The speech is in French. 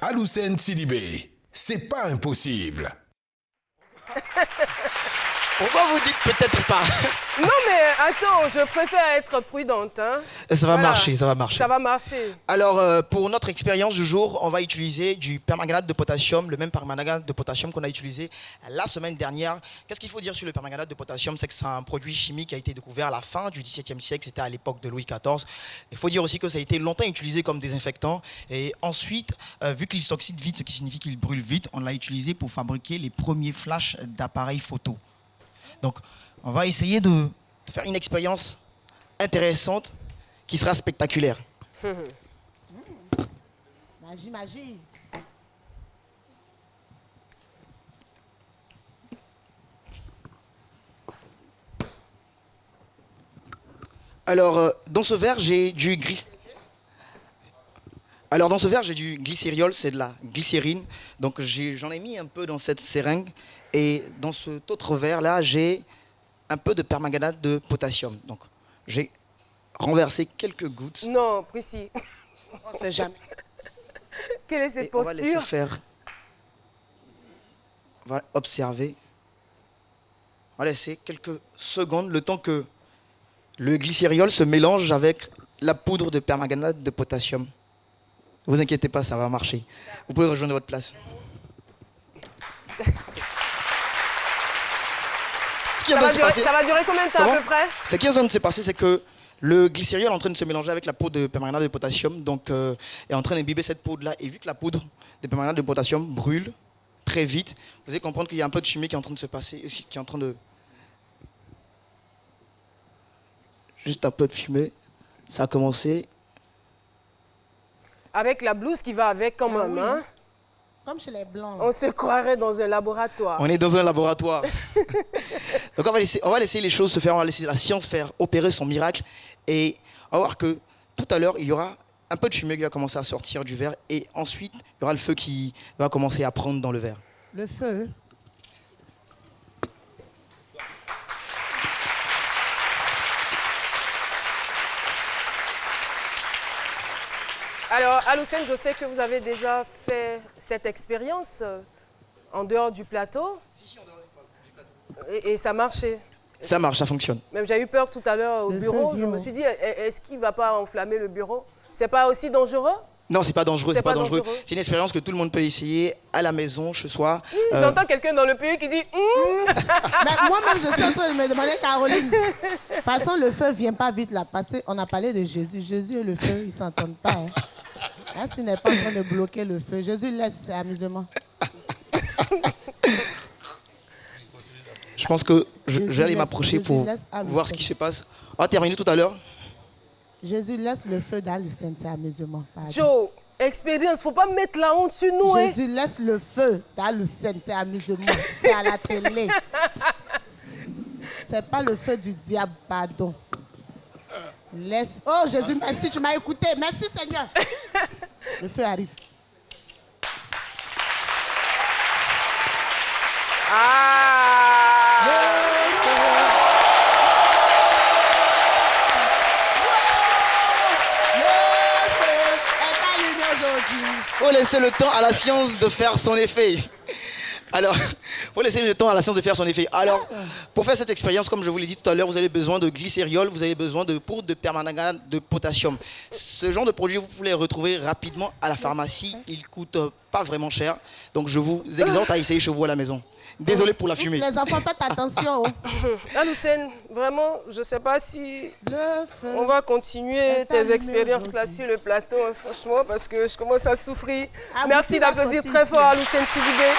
Aloussène Sidibé, c'est pas impossible. Pourquoi vous dites peut-être pas? Non, mais attends, je préfère être prudente. Hein. Ça va Voilà. marcher, ça va marcher. Ça va marcher. Alors, pour notre expérience du jour, on va utiliser du permanganate de potassium, le même permanganate de potassium qu'on a utilisé la semaine dernière. Qu'est-ce qu'il faut dire sur le permanganate de potassium? C'est que c'est un produit chimique qui a été découvert à la fin du XVIIe siècle, c'était à l'époque de Louis XIV. Il faut dire aussi que ça a été longtemps utilisé comme désinfectant. Et ensuite, vu qu'il s'oxyde vite, ce qui signifie qu'il brûle vite, on l'a utilisé pour fabriquer les premiers flashs d'appareils photo. Donc, on va essayer de faire une expérience intéressante qui sera spectaculaire. Magie, magie. Alors, dans ce verre, j'ai du glycériol, c'est de la glycérine. Donc, j'en ai mis un peu dans cette seringue. Et dans cet autre verre-là, j'ai un peu de permanganate de potassium. Donc, j'ai renversé quelques gouttes. Non, Prissy. On sait jamais. Quelle est cette Et on va laisser posture? faire. On va observer. On va laisser quelques secondes, le temps que le glycériol se mélange avec la poudre de permanganate de potassium. Ne vous inquiétez pas, ça va marcher. Vous pouvez rejoindre votre place. Ça va durer combien de temps à peu près? Ce qui est en train de se passer, c'est que le glycériol est en train de se mélanger avec la poudre de permanganate de potassium, donc est en train d'imbiber cette poudre-là. Et vu que la poudre de permanganate de potassium brûle très vite, vous allez comprendre qu'il y a un peu de fumée qui est en train de se passer, qui est en train de... Juste un peu de fumée. Ça a commencé. Avec la blouse qui va avec quand même, oui. hein? Comme chez les Blancs. On se croirait dans un laboratoire. On est dans un laboratoire. Donc on va laisser les choses se faire, on va laisser la science faire opérer son miracle. Et on va voir que tout à l'heure, il y aura un peu de fumée qui va commencer à sortir du verre. Et ensuite, il y aura le feu qui va commencer à prendre dans le verre. Le feu. Alors, Aloussène, je sais que vous avez déjà fait cette expérience en dehors du plateau. Si, en dehors du plateau. Et ça marchait. Ça marche, ça fonctionne. Même j'ai eu peur tout à l'heure au bureau. Je me suis dit, est-ce qu'il ne va pas enflammer le bureau? C'est pas aussi dangereux? Non, c'est pas dangereux, c'est pas dangereux. dangereux. C'est une expérience que tout le monde peut essayer à la maison, chez soi. J'entends quelqu'un dans le pays qui dit Mais moi-même, je suis en train de me demander, Caroline. De toute façon, le feu ne vient pas vite là. On a parlé de Jésus. Jésus et le feu, ils ne s'entendent pas. Hein. Là, s'il n'est pas en train de bloquer le feu, Jésus laisse, c'est amusement. Je pense que je vais aller m'approcher pour voir ce qui se passe. On va terminer tout à l'heure. Jésus laisse le feu d'Aloussène, c'est amusement. Pardon. Joe, expérience, faut pas mettre la honte sur nous. Jésus laisse le feu d'Aloussène, c'est amusement. C'est à la télé. C'est pas le feu du diable, pardon. Laisse. Oh Jésus, merci, tu m'as écouté. Merci Seigneur. Le feu arrive. Faut laisser le temps à la science de faire son effet. Alors, faut laisser le temps à la science de faire son effet. Alors, pour faire cette expérience, comme je vous l'ai dit tout à l'heure, vous avez besoin de glycériol, vous avez besoin de poudre de permanganate de potassium. Ce genre de produit, vous pouvez les retrouver rapidement à la pharmacie. Il coûte pas vraiment cher. Donc, je vous exhorte à essayer chez vous à la maison. Désolé pour la fumée. Les enfants, faites attention. Aloussène, vraiment, je ne sais pas si on va continuer tes expériences là sur le plateau, hein, franchement, parce que je commence à souffrir. Merci d'applaudir très fort Aloussène Sidibé.